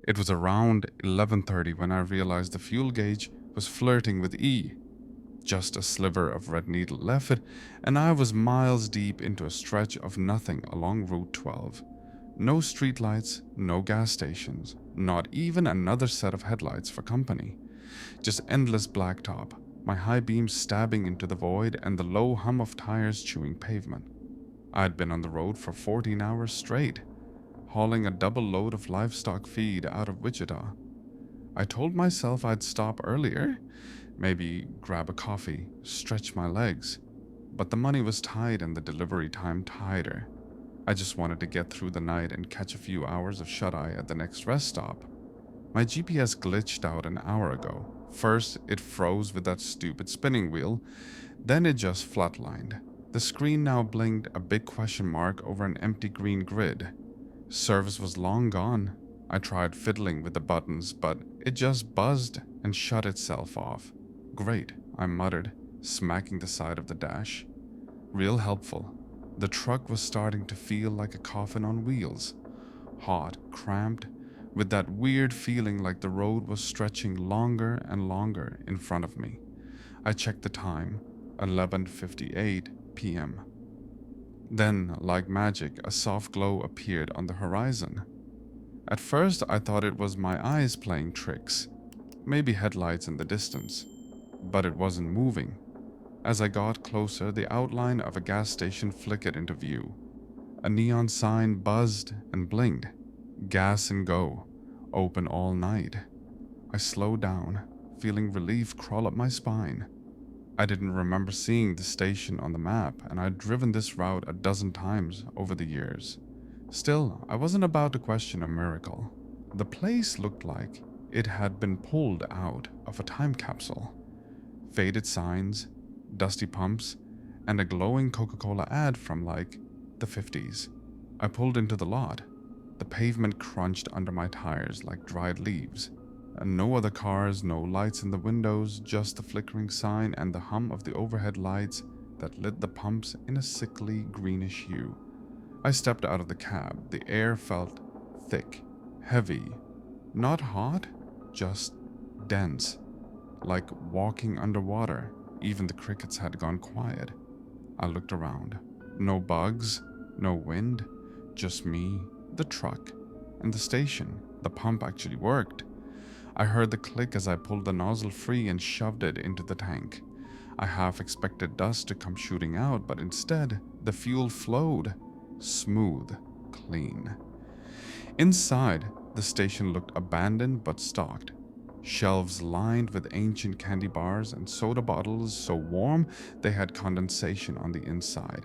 It was around 11:30 when I realized the fuel gauge was flirting with E. Just a sliver of red needle left it, and I was miles deep into a stretch of nothing along Route 12. No streetlights, no gas stations, not even another set of headlights for company. Just endless blacktop, my high beams stabbing into the void and the low hum of tires chewing pavement. I had been on the road for 14 hours straight, hauling a double load of livestock feed out of Wichita. I told myself I'd stop earlier, maybe grab a coffee, stretch my legs, but the money was tight and the delivery time tighter. I just wanted to get through the night and catch a few hours of shut-eye at the next rest stop. My GPS glitched out an hour ago. First, it froze with that stupid spinning wheel, then it just flatlined. The screen now blinked a big question mark over an empty green grid. Service was long gone. I tried fiddling with the buttons, but it just buzzed and shut itself off. Great, I muttered, smacking the side of the dash. Real helpful. The truck was starting to feel like a coffin on wheels. Hot, cramped, with that weird feeling like the road was stretching longer and longer in front of me. I checked the time, 11:58 p.m. Then, like magic, a soft glow appeared on the horizon. At first, I thought it was my eyes playing tricks, maybe headlights in the distance, but it wasn't moving. As I got closer, the outline of a gas station flickered into view. A neon sign buzzed and blinked. Gas and go. Open all night. I slowed down, feeling relief crawl up my spine. I didn't remember seeing the station on the map, and I'd driven this route a dozen times over the years. Still, I wasn't about to question a miracle. The place looked like it had been pulled out of a time capsule. Faded signs, dusty pumps, and a glowing Coca-Cola ad from like the 50s. I pulled into the lot. The pavement crunched under my tires like dried leaves. And no other cars, no lights in the windows, just the flickering sign and the hum of the overhead lights that lit the pumps in a sickly greenish hue. I stepped out of the cab. The air felt thick, heavy, not hot, just dense, like walking underwater. Even the crickets had gone quiet. I looked around. No bugs, no wind, just me, the truck, and the station. The pump actually worked. I heard the click as I pulled the nozzle free and shoved it into the tank. I half expected dust to come shooting out, but instead, the fuel flowed. Smooth, clean. Inside, the station looked abandoned but stocked. Shelves lined with ancient candy bars and soda bottles so warm they had condensation on the inside.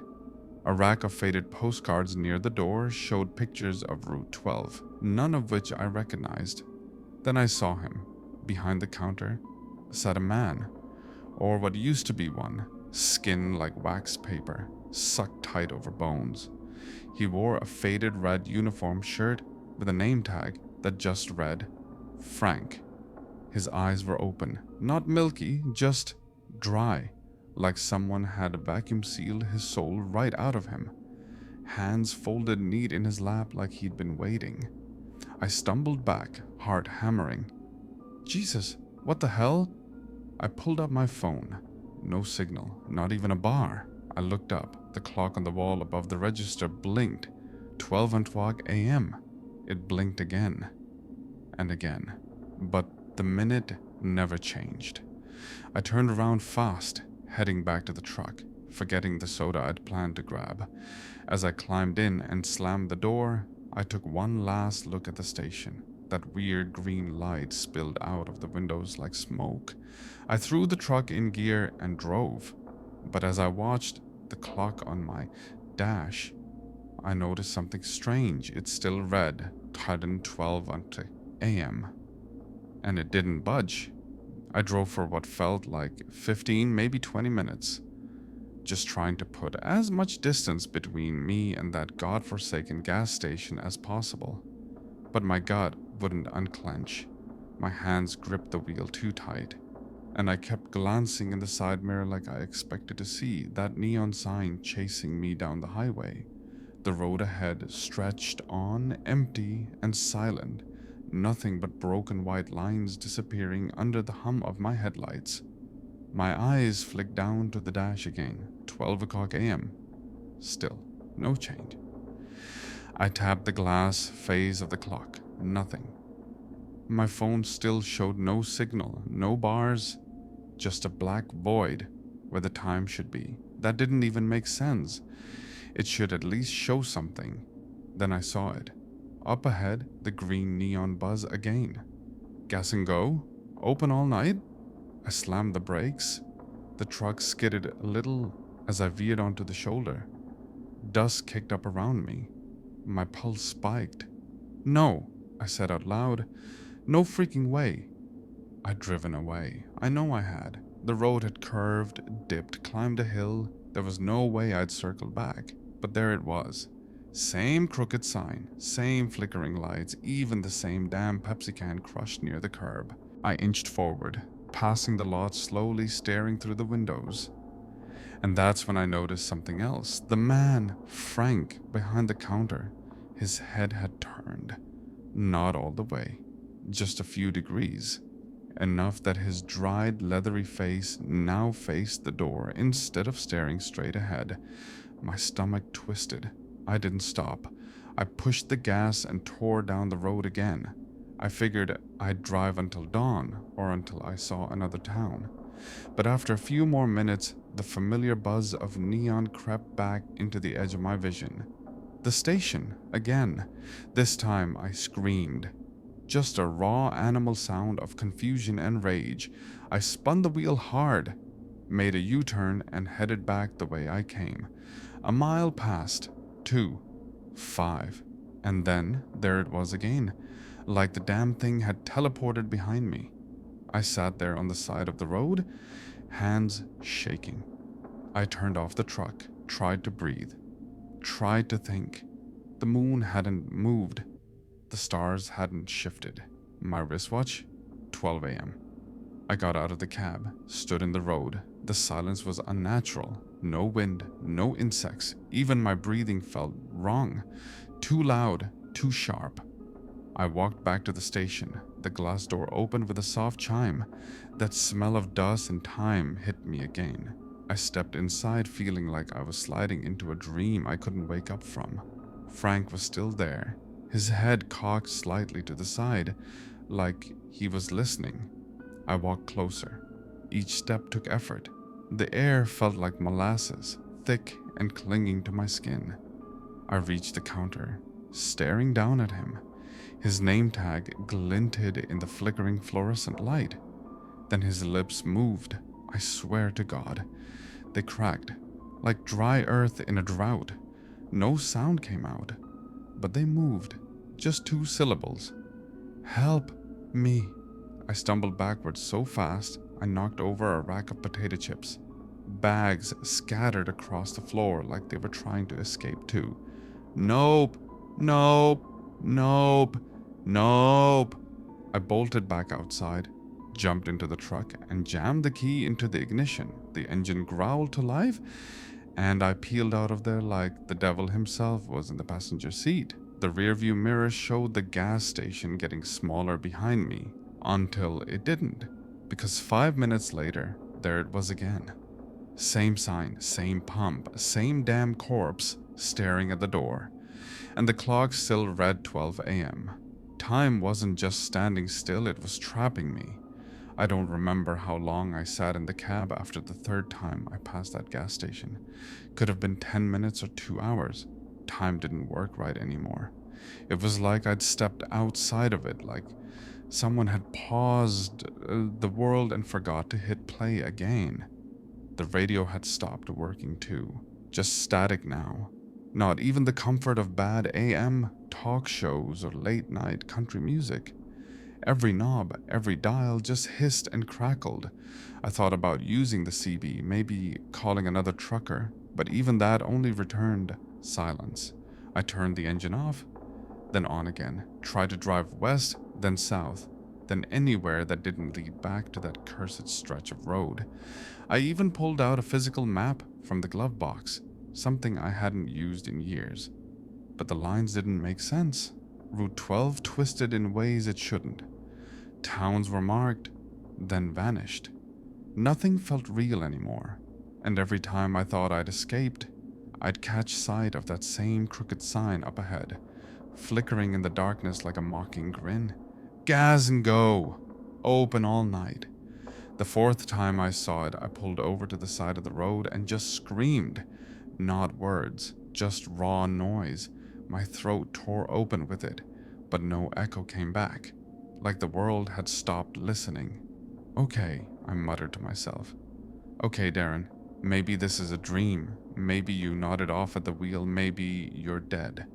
A rack of faded postcards near the door showed pictures of Route 12, none of which I recognized. Then I saw him. Behind the counter sat a man, or what used to be one, skin like wax paper, sucked tight over bones. He wore a faded red uniform shirt with a name tag that just read, Frank. His eyes were open, not milky, just dry, like someone had vacuum sealed his soul right out of him. Hands folded neat in his lap like he'd been waiting. I stumbled back, heart hammering. Jesus, what the hell? I pulled up my phone. No signal, not even a bar. I looked up. The clock on the wall above the register blinked. 12:00 a.m. It blinked again and again, but the minute never changed. I turned around fast, heading back to the truck, forgetting the soda I'd planned to grab. As I climbed in and slammed the door, I took one last look at the station. That weird green light spilled out of the windows like smoke. I threw the truck in gear and drove. But as I watched the clock on my dash, I noticed something strange. It still read 12:12 a.m. and it didn't budge. I drove for what felt like 15, maybe 20 minutes, just trying to put as much distance between me and that godforsaken gas station as possible. But my gut wouldn't unclench. My hands gripped the wheel too tight, and I kept glancing in the side mirror like I expected to see that neon sign chasing me down the highway. The road ahead stretched on, empty and silent. nothing but broken white lines disappearing under the hum of my headlights. My eyes flicked down to the dash again, 12 o'clock a.m. Still, no change. I tapped the glass phase of the clock, nothing. My phone still showed no signal, no bars, just a black void where the time should be. That didn't even make sense. It should at least show something. Then I saw it. Up ahead, the green neon buzz again. Gas and go? Open all night? I slammed the brakes. The truck skidded a little as I veered onto the shoulder. Dust kicked up around me. My pulse spiked. No, I said out loud. No freaking way. I'd driven away. I know I had. The road had curved, dipped, climbed a hill. There was no way I'd circle back. But there it was. Same crooked sign, same flickering lights, even the same damn Pepsi can crushed near the curb. I inched forward, passing the lot slowly, staring through the windows. And that's when I noticed something else. The man, Frank, behind the counter. His head had turned. Not all the way, just a few degrees. Enough that his dried, leathery face now faced the door instead of staring straight ahead. My stomach twisted. I didn't stop. I pushed the gas and tore down the road again. I figured I'd drive until dawn or until I saw another town. But after a few more minutes, the familiar buzz of neon crept back into the edge of my vision. The station, again. This time I screamed. Just a raw animal sound of confusion and rage. I spun the wheel hard, made a U-turn and headed back the way I came. A mile passed, 2, 5, and then there it was again, like the damn thing had teleported behind me. I sat there on the side of the road, hands shaking. I turned off the truck, tried to breathe, tried to think. The moon hadn't moved. The stars hadn't shifted. My wristwatch? 12 a.m. I got out of the cab, stood in the road. The silence was unnatural. No wind, no insects. Even my breathing felt wrong. Too loud, too sharp. I walked back to the station. The glass door opened with a soft chime. That smell of dust and time hit me again. I stepped inside feeling like I was sliding into a dream I couldn't wake up from. Frank was still there, his head cocked slightly to the side, like he was listening. I walked closer. Each step took effort. The air felt like molasses, thick and clinging to my skin. I reached the counter, staring down at him. His name tag glinted in the flickering fluorescent light. Then his lips moved, I swear to God. They cracked, like dry earth in a drought. No sound came out, but they moved, just 2 syllables. Help me. I stumbled backwards so fast, I knocked over a rack of potato chips. Bags scattered across the floor like they were trying to escape too. Nope, nope, nope, nope. I bolted back outside, jumped into the truck, and jammed the key into the ignition. The engine growled to life, and I peeled out of there like the devil himself was in the passenger seat. The rearview mirror showed the gas station getting smaller behind me, until it didn't, because 5 minutes later, there it was again. Same sign, same pump, same damn corpse staring at the door, and the clock still read 12 a.m. Time wasn't just standing still, it was trapping me. I don't remember how long I sat in the cab after the 3rd time I passed that gas station. Could have been 10 minutes or 2 hours. Time didn't work right anymore. It was like I'd stepped outside of it, like someone had paused the world and forgot to hit play again. The radio had stopped working too, just static now. Not even the comfort of bad AM talk shows or late night country music. Every knob, every dial just hissed and crackled. I thought about using the CB, maybe calling another trucker, but even that only returned silence. I turned the engine off, then on again, tried to drive west, then south, then anywhere that didn't lead back to that cursed stretch of road. I even pulled out a physical map from the glove box, something I hadn't used in years. But the lines didn't make sense. Route 12 twisted in ways it shouldn't. Towns were marked, then vanished. Nothing felt real anymore, and every time I thought I'd escaped, I'd catch sight of that same crooked sign up ahead, flickering in the darkness like a mocking grin. Gas and go! Open all night. The fourth time I saw it, I pulled over to the side of the road and just screamed. Not words, just raw noise. My throat tore open with it, but no echo came back, like the world had stopped listening. Okay, I muttered to myself. Okay, Darren, maybe this is a dream. Maybe you nodded off at the wheel. Maybe you're dead.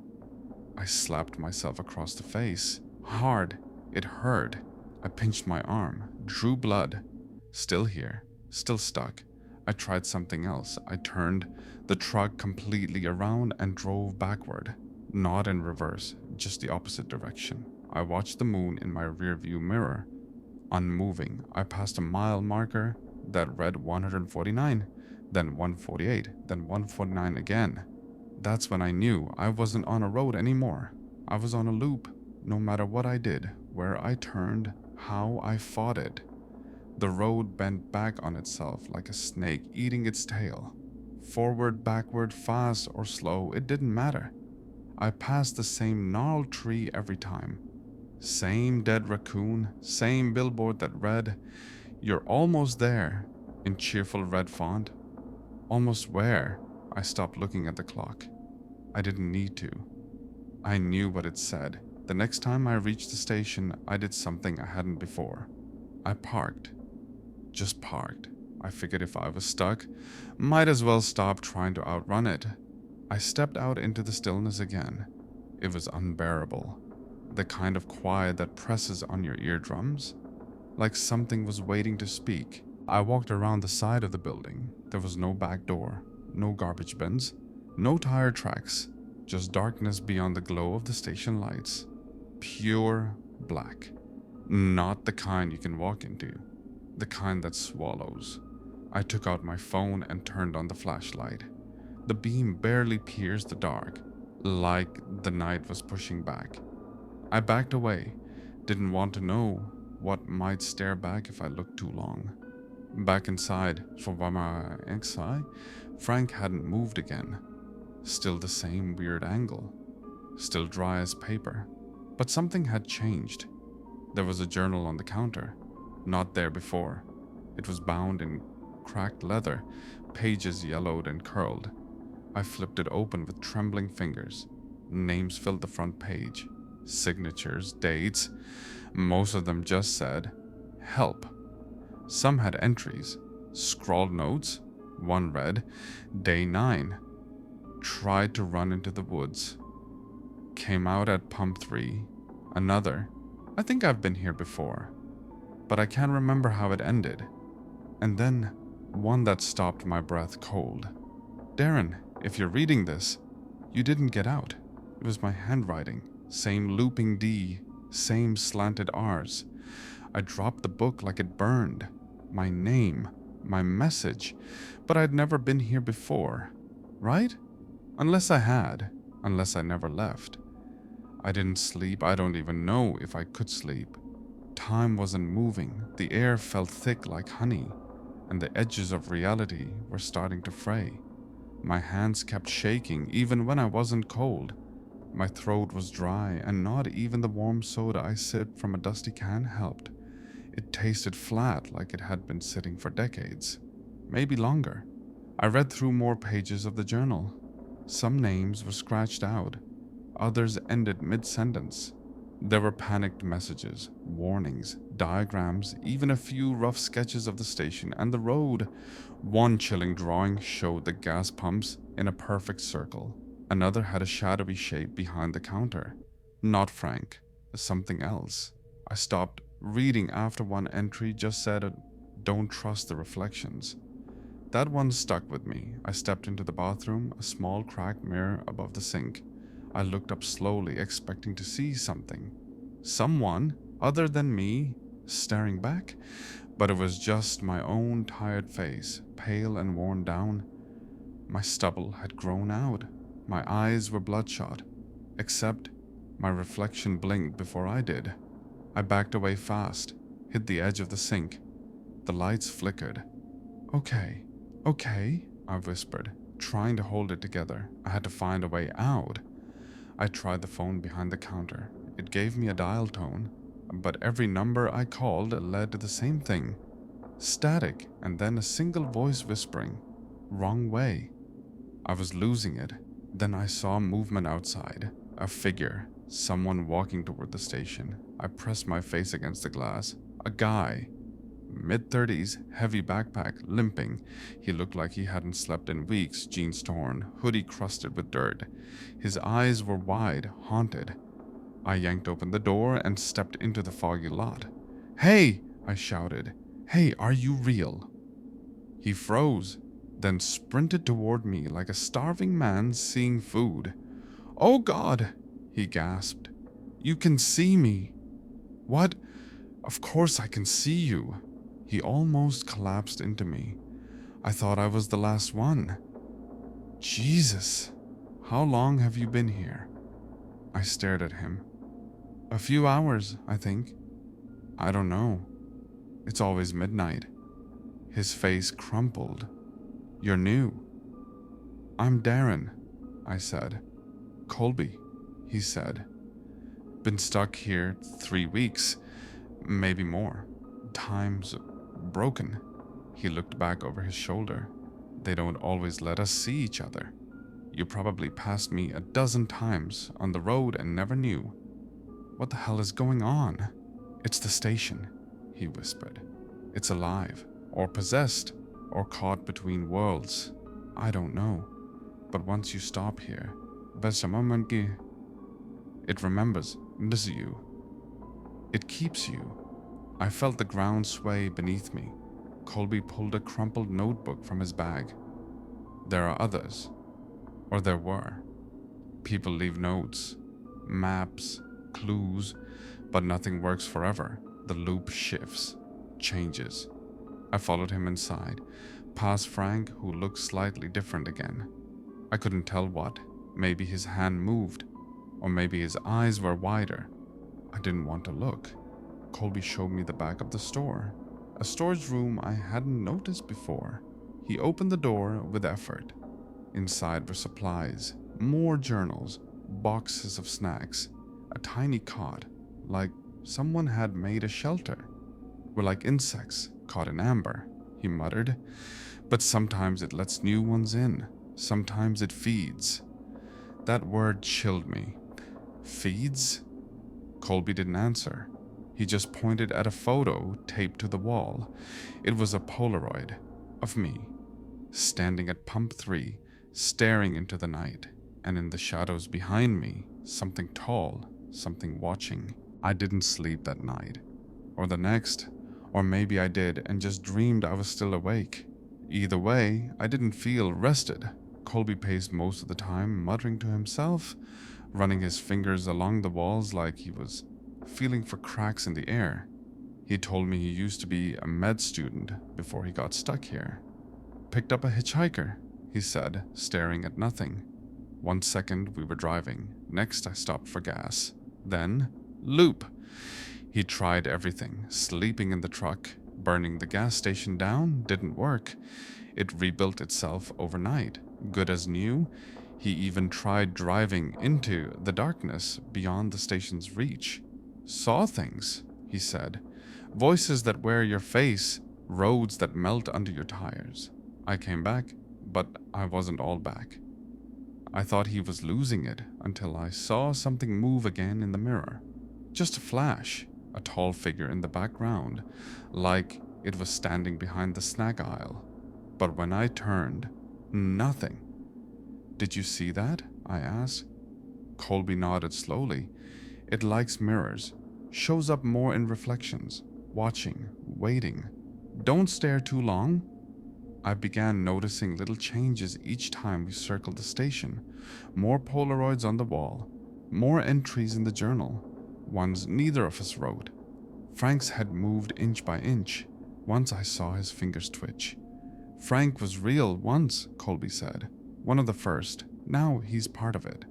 I slapped myself across the face. Hard. It hurt. I pinched my arm, drew blood. Still here, still stuck. I tried something else. I turned the truck completely around and drove backward. Not in reverse, just the opposite direction. I watched the moon in my rearview mirror. Unmoving, I passed a mile marker that read 149, then 148, then 149 again. That's when I knew I wasn't on a road anymore. I was on a loop, no matter what I did, where I turned, how I fought it. The road bent back on itself like a snake eating its tail. Forward, backward, fast or slow, it didn't matter. I passed the same gnarled tree every time. Same dead raccoon, same billboard that read, "You're almost there," in cheerful red font. Almost where? I stopped looking at the clock. I didn't need to. I knew what it said. The next time I reached the station, I did something I hadn't before. I parked. Just parked. I figured if I was stuck, might as well stop trying to outrun it. I stepped out into the stillness again. It was unbearable. The kind of quiet that presses on your eardrums, like something was waiting to speak. I walked around the side of the building. There was no back door, no garbage bins, no tire tracks, just darkness beyond the glow of the station lights. Pure black. Not the kind you can walk into, the kind that swallows. I took out my phone and turned on the flashlight. The beam barely pierced the dark, like the night was pushing back. I backed away, didn't want to know what might stare back if I looked too long. Back inside, Frank hadn't moved again. Still the same weird angle. Still dry as paper. But something had changed. There was a journal on the counter. Not there before. It was bound in cracked leather, pages yellowed and curled. I flipped it open with trembling fingers. Names filled the front page. Signatures, dates. Most of them just said, "Help." Some had entries, scrawled notes. One read, "Day 9. Tried to run into the woods. Came out at pump 3. Another, "I think I've been here before, but I can't remember how it ended." And then one that stopped my breath cold. "Darren, if you're reading this, you didn't get out." It was my handwriting. Same looping D, same slanted R's. I dropped the book like it burned. My name, my message, but I'd never been here before, right? Unless I had, unless I never left. I didn't sleep. I don't even know if I could sleep. Time wasn't moving. The air felt thick like honey, and the edges of reality were starting to fray. My hands kept shaking even when I wasn't cold. My throat was dry, and not even the warm soda I sipped from a dusty can helped. It tasted flat, like it had been sitting for decades, maybe longer. I read through more pages of the journal. Some names were scratched out, others ended mid-sentence. There were panicked messages, warnings, diagrams, even a few rough sketches of the station and the road. One chilling drawing showed the gas pumps in a perfect circle. Another had a shadowy shape behind the counter. Not Frank, something else. I stopped reading after one entry just said, "Don't trust the reflections." That one stuck with me. I stepped into the bathroom, a small cracked mirror above the sink. I looked up slowly, expecting to see something. Someone other than me staring back, but it was just my own tired face, pale and worn down. My stubble had grown out. My eyes were bloodshot, except My reflection blinked before I did. I backed away fast, hit the edge of the sink. The lights flickered. Okay, okay, I whispered, trying to hold it together. I had to find a way out. I tried the phone behind the counter. It gave me a dial tone, but every number I called led to the same thing. Static, and then a single voice whispering, "Wrong way." I was losing it. Then I saw movement outside. A figure, someone walking toward the station. I pressed my face against the glass. A guy, mid-30s, heavy backpack, limping. He looked like he hadn't slept in weeks, jeans torn, hoodie crusted with dirt. His eyes were wide, haunted. I yanked open the door and stepped into the foggy lot. "Hey!" I shouted. "Hey, are you real?" He froze, then sprinted toward me like a starving man seeing food. "Oh God!" he gasped. "You can see me." "What? Of course I can see you." He almost collapsed into me. "I thought I was the last one." "Jesus, how long have you been here?" I stared at him. "A few hours, I think." "I don't know. It's always midnight." His face crumpled. "You're new." "I'm Darren," I said. "Colby," he said. "Been stuck here 3 weeks, maybe more. Time's broken." He looked back over his shoulder. "They don't always let us see each other. You probably passed me a dozen times on the road and never knew." "What the hell is going on?" "It's the station," he whispered. "It's alive, or possessed, or caught between worlds. I don't know. But once you stop here, it remembers, misses you. It keeps you." I felt the ground sway beneath me. Colby pulled a crumpled notebook from his bag. "There are others. Or there were. People leave notes, maps, clues, but nothing works forever. The loop shifts, changes." I followed him inside, past Frank, who looked slightly different again. I couldn't tell what. Maybe his hand moved, or maybe his eyes were wider. I didn't want to look. Colby showed me the back of the store, a storage room I hadn't noticed before. He opened the door with effort. Inside were supplies, more journals, boxes of snacks, a tiny cot, like someone had made a shelter. "We're like insects caught in amber," he muttered. "But sometimes it lets new ones in. Sometimes it feeds." That word chilled me. Feeds? Colby didn't answer. He just pointed at a photo taped to the wall. It was a Polaroid of me, standing at pump 3, staring into the night, and in the shadows behind me, something tall, something watching. I didn't sleep that night, or the next, or maybe I did and just dreamed I was still awake. Either way, I didn't feel rested. Colby paced most of the time, muttering to himself, running his fingers along the walls like he was feeling for cracks in the air. He told me he used to be a med student before he got stuck here. "Picked up a hitchhiker," he said, staring at nothing. 1 second we were driving, next I stopped for gas. Then, loop. He tried everything, sleeping in the truck, burning the gas station down, didn't work. It rebuilt itself overnight, good as new. He even tried driving into the darkness beyond the station's reach. "Saw things," he said. "Voices that wear your face, roads that melt under your tires." I came back, but I wasn't all back. I thought he was losing it until I saw something move again in the mirror. Just a flash, a tall figure in the background, like it was standing behind the snack aisle. But when I turned, nothing. "Did you see that?" I asked. Colby nodded slowly. "It likes mirrors, shows up more in reflections, watching, waiting. Don't stare too long." I began noticing little changes each time we circled the station. More Polaroids on the wall, more entries in the journal, ones neither of us wrote. Frank's head moved inch by inch. Once I saw his fingers twitch. "Frank was real once," Colby said. "One of the first. Now he's part of it."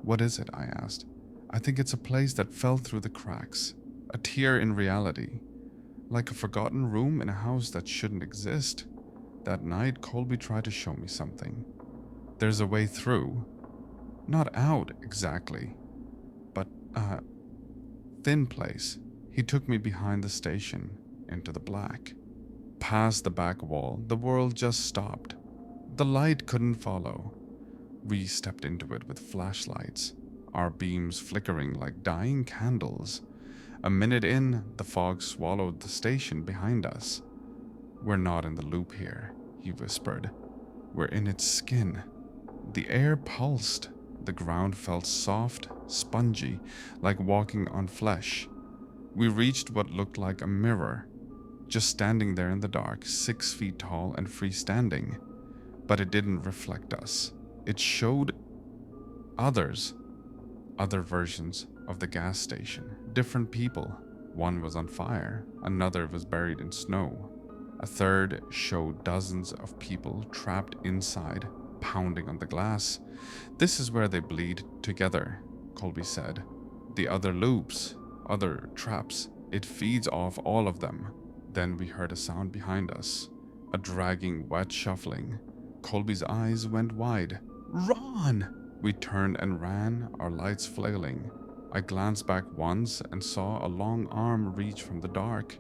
"What is it?" I asked. I think it's a place that fell through the cracks, a tear in reality, like a forgotten room in a house that shouldn't exist. That night, Colby tried to show me something. There's a way through. Not out, exactly, but a thin place. He took me behind the station, into the black. Past the back wall, the world just stopped. The light couldn't follow. We stepped into it with flashlights, our beams flickering like dying candles. A minute in, the fog swallowed the station behind us. "We're not in the loop here," he whispered. "We're in its skin." The air pulsed. The ground felt soft, spongy, like walking on flesh. We reached what looked like a mirror, just standing there in the dark, 6 feet tall and freestanding. But it didn't reflect us. It showed others, other versions of the gas station, different people. One was on fire, another was buried in snow. A third showed dozens of people trapped inside, pounding on the glass. "This is where they bleed together," Colby said. "The other loops, other traps, it feeds off all of them." Then we heard a sound behind us, a dragging, wet shuffling. Colby's eyes went wide. "Run!" We turned and ran, our lights flailing. I glanced back once and saw a long arm reach from the dark.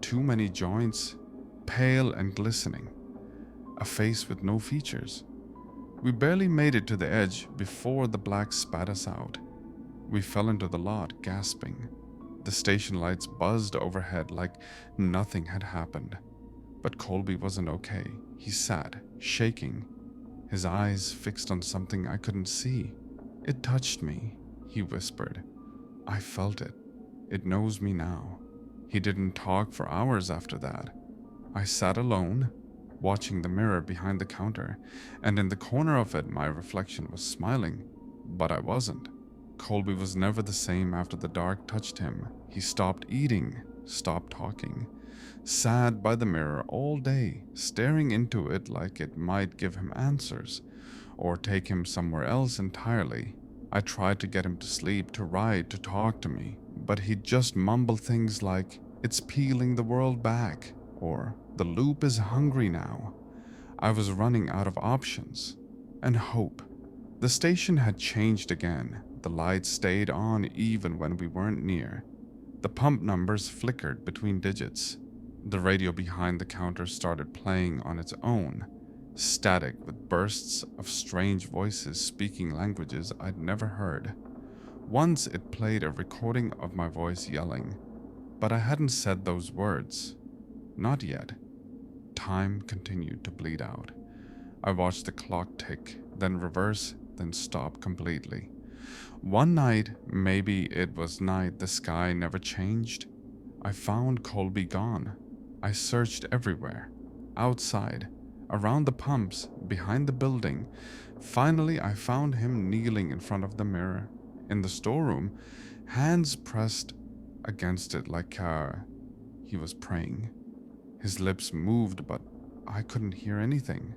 Too many joints, pale and glistening. A face with no features. We barely made it to the edge before the black spat us out. We fell into the lot, gasping. The station lights buzzed overhead like nothing had happened. But Colby wasn't okay. He sat, shaking, his eyes fixed on something I couldn't see. "It touched me," he whispered. "I felt it. It knows me now." He didn't talk for hours after that. I sat alone, watching the mirror behind the counter, and in the corner of it my reflection was smiling, but I wasn't. Colby was never the same after the dark touched him. He stopped eating, stopped talking, sat by the mirror all day, staring into it like it might give him answers, or take him somewhere else entirely. I tried to get him to sleep, to write, to talk to me, but he'd just mumble things like, "It's peeling the world back," or "The loop is hungry now." I was running out of options and hope. The station had changed again. The lights stayed on even when we weren't near. The pump numbers flickered between digits. The radio behind the counter started playing on its own, static with bursts of strange voices speaking languages I'd never heard. Once it played a recording of my voice yelling, but I hadn't said those words. Not yet. Time continued to bleed out. I watched the clock tick, then reverse, then stop completely. One night, maybe it was night the sky never changed, I found Colby gone. I searched everywhere. Outside, around the pumps, behind the building. Finally, I found him kneeling in front of the mirror, in the storeroom, hands pressed against it like he was praying. His lips moved, but I couldn't hear anything.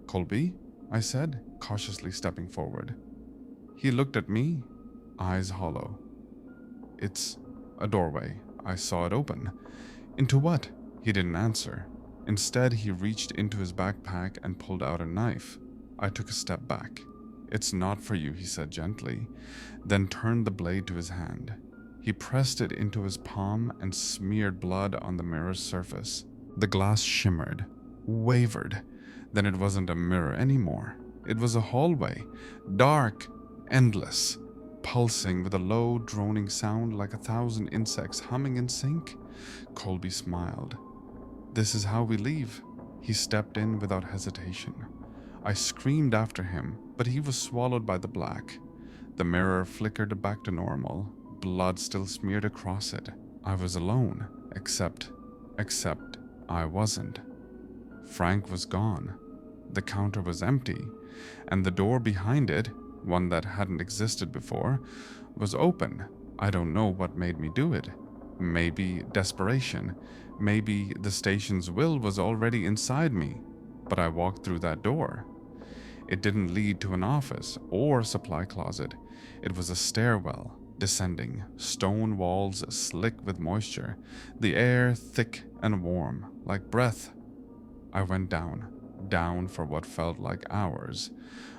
"Colby?" I said, cautiously stepping forward. He looked at me, eyes hollow. "It's a doorway." I saw it open. "Into what?" He didn't answer. Instead, he reached into his backpack and pulled out a knife. I took a step back. "It's not for you," he said gently, then turned the blade to his hand. He pressed it into his palm and smeared blood on the mirror's surface. The glass shimmered, wavered. Then it wasn't a mirror anymore. It was a hallway, dark, endless, pulsing with a low, droning sound like 1,000 insects humming in sync. Colby smiled. "This is how we leave." He stepped in without hesitation. I screamed after him, but he was swallowed by the black. The mirror flickered back to normal, blood still smeared across it. I was alone, except I wasn't. Frank was gone. The counter was empty, and the door behind it, one that hadn't existed before, was open. I don't know what made me do it. Maybe desperation. Maybe the station's will was already inside me. But I walked through that door. It didn't lead to an office or supply closet. It was a stairwell, descending, stone walls slick with moisture, the air thick and warm, like breath. I went down for what felt like hours.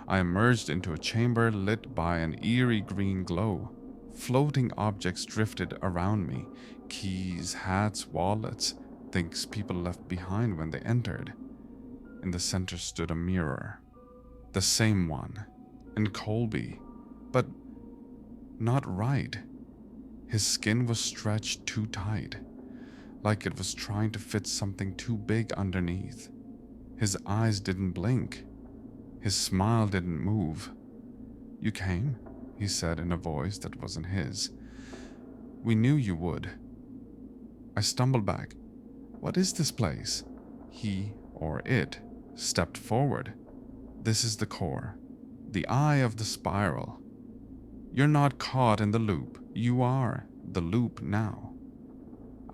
I emerged into a chamber lit by an eerie green glow. Floating objects drifted around me, keys, hats, wallets, things people left behind when they entered. In the center stood a mirror. The same one. And Colby. But not right. His skin was stretched too tight, like it was trying to fit something too big underneath. His eyes didn't blink. His smile didn't move. "You came?" he said in a voice that wasn't his. "We knew you would." I stumbled back. "What is this place?" He, or it, stepped forward. "This is the core, the eye of the spiral. You're not caught in the loop. You are the loop now."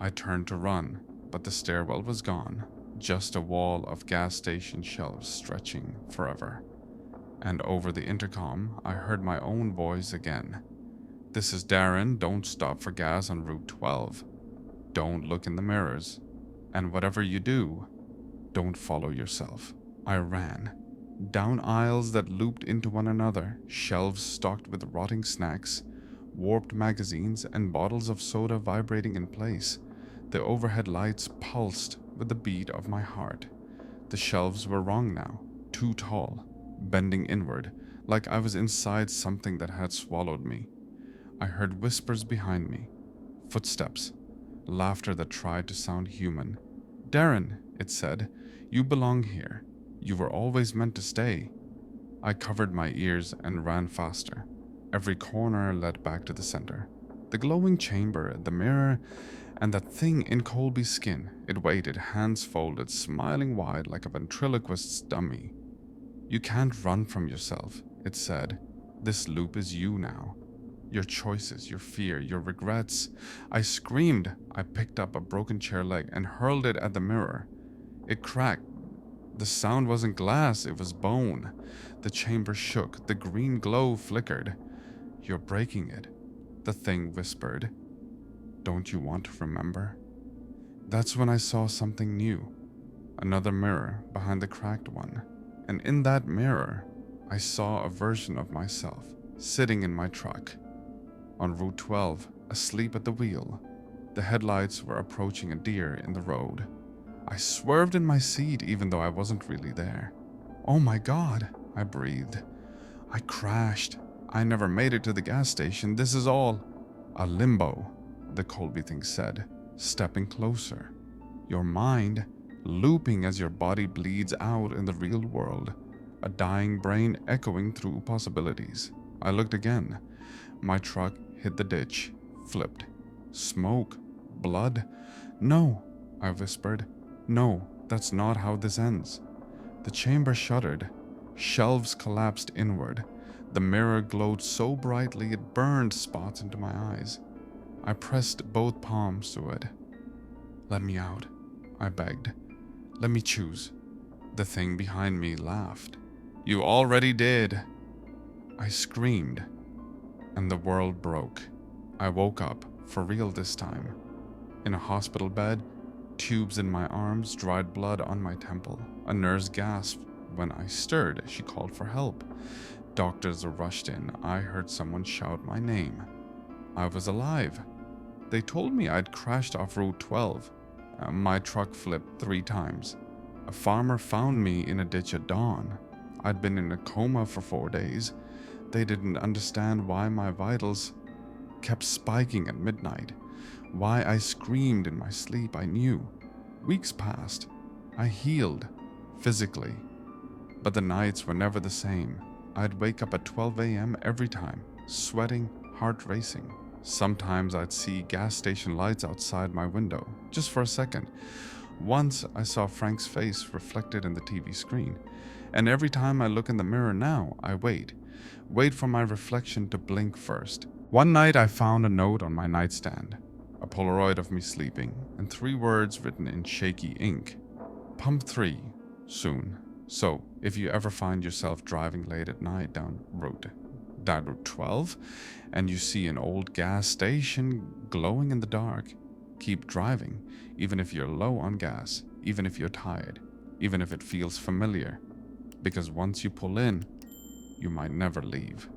I turned to run, but the stairwell was gone. Just a wall of gas station shelves stretching forever. And over the intercom, I heard my own voice again. "This is Darren. Don't stop for gas on Route 12. Don't look in the mirrors. And whatever you do, don't follow yourself." I ran. Down aisles that looped into one another, shelves stocked with rotting snacks, warped magazines, and bottles of soda vibrating in place. The overhead lights pulsed with the beat of my heart. The shelves were wrong now, too tall, bending inward, like I was inside something that had swallowed me. I heard whispers behind me, footsteps, laughter that tried to sound human. "Darren," it said, "you belong here. You were always meant to stay." I covered my ears and ran faster. Every corner led back to the center. The glowing chamber, the mirror, and that thing in Colby's skin. It waited, hands folded, smiling wide like a ventriloquist's dummy. "You can't run from yourself," it said. "This loop is you now. Your choices, your fear, your regrets." I screamed. I picked up a broken chair leg and hurled it at the mirror. It cracked. The sound wasn't glass, it was bone. The chamber shook, the green glow flickered. "You're breaking it," the thing whispered. "Don't you want to remember?" That's when I saw something new. Another mirror behind the cracked one. And in that mirror, I saw a version of myself, sitting in my truck. On Route 12, asleep at the wheel. The headlights were approaching a deer in the road. I swerved in my seat even though I wasn't really there. "Oh my God," I breathed. "I crashed. I never made it to the gas station. This is all a limbo," the Colby thing said, stepping closer. "Your mind looping as your body bleeds out in the real world. A dying brain echoing through possibilities." I looked again. My truck hit the ditch, flipped. Smoke, blood. "No," I whispered. "No, that's not how this ends." The chamber shuddered. Shelves collapsed inward. The mirror glowed so brightly it burned spots into my eyes. I pressed both palms to it. "Let me out," I begged. "Let me choose." The thing behind me laughed. "You already did." I screamed, and the world broke. I woke up, for real this time. In a hospital bed, tubes in my arms, dried blood on my temple. A nurse gasped when I stirred. She called for help. Doctors rushed in. I heard someone shout my name. I was alive. They told me I'd crashed off Route 12. My truck flipped 3 times. A farmer found me in a ditch at dawn. I'd been in a coma for 4 days. They didn't understand why my vitals kept spiking at midnight. Why I screamed in my sleep, I knew. Weeks passed. I healed, physically. But the nights were never the same. I'd wake up at 12 a.m. every time, sweating, heart racing. Sometimes I'd see gas station lights outside my window, just for a second. Once I saw Frank's face reflected in the TV screen. And every time I look in the mirror now, I wait for my reflection to blink first. One night I found a note on my nightstand. A Polaroid of me sleeping, and 3 words written in shaky ink. "Pump 3, soon." So, if you ever find yourself driving late at night down Route 12 and you see an old gas station glowing in the dark, keep driving, even if you're low on gas, even if you're tired, even if it feels familiar, because once you pull in, you might never leave.